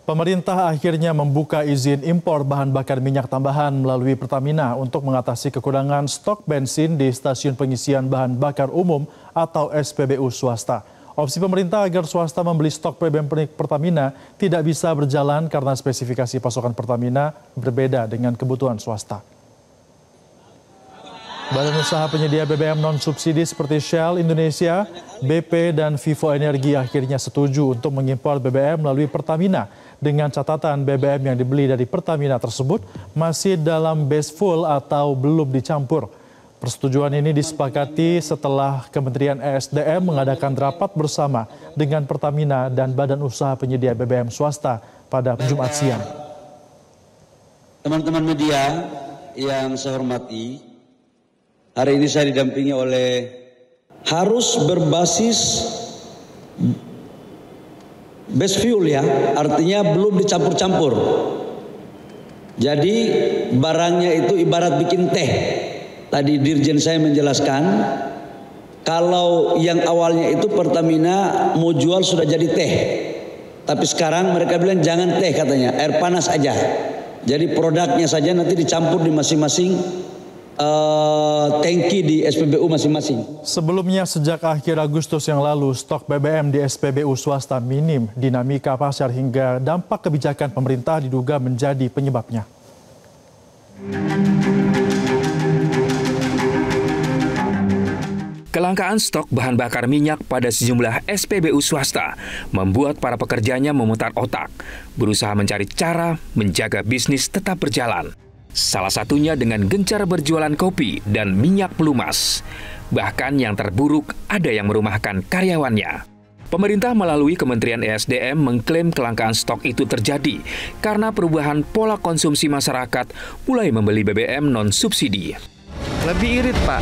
Pemerintah akhirnya membuka izin impor bahan bakar minyak tambahan melalui Pertamina untuk mengatasi kekurangan stok bensin di stasiun pengisian bahan bakar umum atau SPBU swasta. Opsi pemerintah agar swasta membeli stok BBM Pertamina tidak bisa berjalan karena spesifikasi pasokan Pertamina berbeda dengan kebutuhan swasta. Badan usaha penyedia BBM non-subsidi seperti Shell Indonesia, BP, dan Vivo Energi akhirnya setuju untuk mengimpor BBM melalui Pertamina dengan catatan BBM yang dibeli dari Pertamina tersebut masih dalam base full atau belum dicampur. Persetujuan ini disepakati setelah Kementerian ESDM mengadakan rapat bersama dengan Pertamina dan Badan Usaha Penyedia BBM swasta pada Jumat siang. Teman-teman media yang saya hormati, hari ini saya didampingi oleh harus berbasis base fuel ya, artinya belum dicampur-campur. Jadi barangnya itu ibarat bikin teh. Tadi Dirjen saya menjelaskan, kalau yang awalnya itu Pertamina mau jual sudah jadi teh. Tapi sekarang mereka bilang jangan teh katanya, air panas aja. Jadi produknya saja nanti dicampur di masing-masing tangki di SPBU masing-masing. Sebelumnya sejak akhir Agustus yang lalu, stok BBM di SPBU swasta minim. Dinamika pasar hingga dampak kebijakan pemerintah diduga menjadi penyebabnya. Kelangkaan stok bahan bakar minyak pada sejumlah SPBU swasta membuat para pekerjanya memutar otak, berusaha mencari cara menjaga bisnis tetap berjalan. Salah satunya dengan gencar berjualan kopi dan minyak pelumas. Bahkan yang terburuk ada yang merumahkan karyawannya. Pemerintah melalui Kementerian ESDM mengklaim kelangkaan stok itu terjadi karena perubahan pola konsumsi masyarakat mulai membeli BBM non-subsidi. Lebih irit, Pak.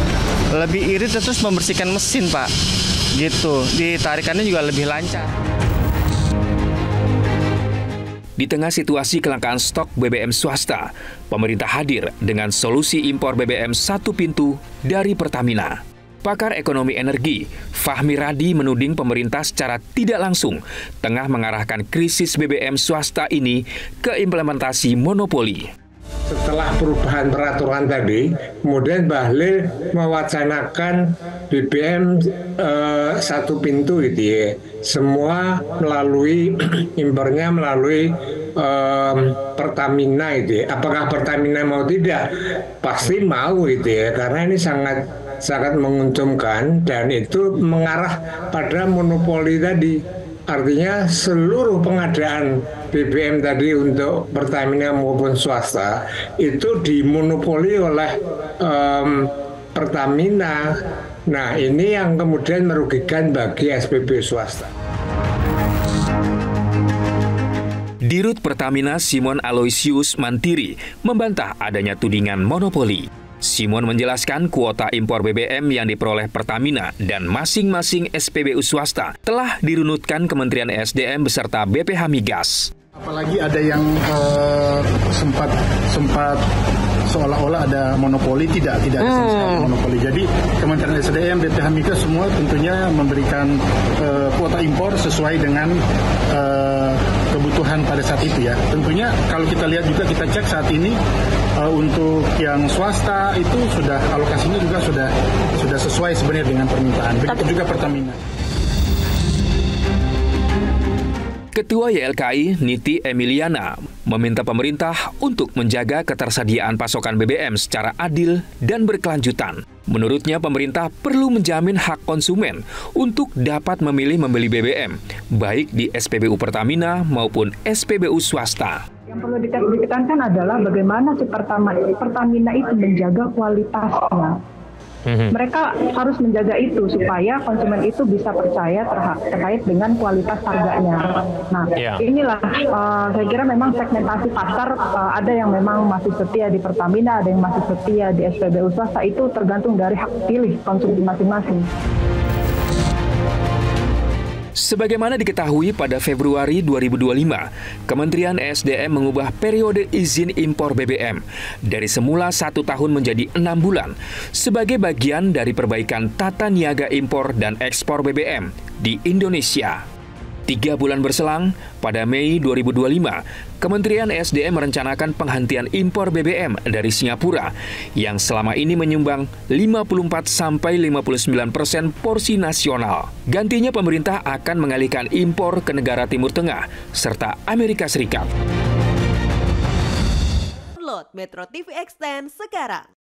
Lebih irit terus membersihkan mesin, Pak. Gitu. Ditarikannya juga lebih lancar. Di tengah situasi kelangkaan stok BBM swasta, pemerintah hadir dengan solusi impor BBM satu pintu dari Pertamina. Pakar ekonomi energi, Fahmi Radi menuding pemerintah secara tidak langsung tengah mengarahkan krisis BBM swasta ini ke implementasi monopoli. Setelah perubahan peraturan tadi, kemudian Bahlil mewacanakan BBM satu pintu gitu ya. Semua melalui impornya melalui Pertamina itu ya. Apakah Pertamina mau tidak? Pasti mau itu ya, karena ini sangat menguntungkan dan itu mengarah pada monopoli tadi. Artinya seluruh pengadaan BBM tadi untuk Pertamina maupun swasta itu dimonopoli oleh Pertamina. Nah, ini yang kemudian merugikan bagi SPBU swasta. Dirut Pertamina Simon Aloysius Mantiri membantah adanya tudingan monopoli. Simon menjelaskan kuota impor BBM yang diperoleh Pertamina dan masing-masing SPBU swasta telah dirunutkan Kementerian ESDM beserta BPH Migas. Apalagi ada yang sempat seolah-olah ada monopoli, tidak ada sama sekali monopoli. Jadi Kementerian SDM, BPH Migas semua tentunya memberikan kuota impor sesuai dengan kebutuhan pada saat itu ya. Tentunya kalau kita lihat juga, kita cek saat ini untuk yang swasta itu sudah alokasinya juga sudah sesuai sebenarnya dengan permintaan. Begitu juga Pertamina. Ketua YLKI Niti Emiliana meminta pemerintah untuk menjaga ketersediaan pasokan BBM secara adil dan berkelanjutan. Menurutnya pemerintah perlu menjamin hak konsumen untuk dapat memilih membeli BBM, baik di SPBU Pertamina maupun SPBU swasta. Yang perlu ditekankan adalah bagaimana si Pertamina itu menjaga kualitasnya. Mereka harus menjaga itu supaya konsumen itu bisa percaya terkait dengan kualitas harganya. Nah, inilah saya kira memang segmentasi pasar, ada yang memang masih setia di Pertamina, ada yang masih setia di SPBU swasta, itu tergantung dari hak pilih konsumsi masing-masing. Sebagaimana diketahui pada Februari 2025, Kementerian ESDM mengubah periode izin impor BBM dari semula 1 tahun menjadi 6 bulan sebagai bagian dari perbaikan tata niaga impor dan ekspor BBM di Indonesia. 3 bulan berselang, pada Mei 2025, Kementerian SDM merencanakan penghentian impor BBM dari Singapura yang selama ini menyumbang 54-59% porsi nasional. Gantinya pemerintah akan mengalihkan impor ke negara Timur Tengah serta Amerika Serikat. Download Metro TV Extend sekarang.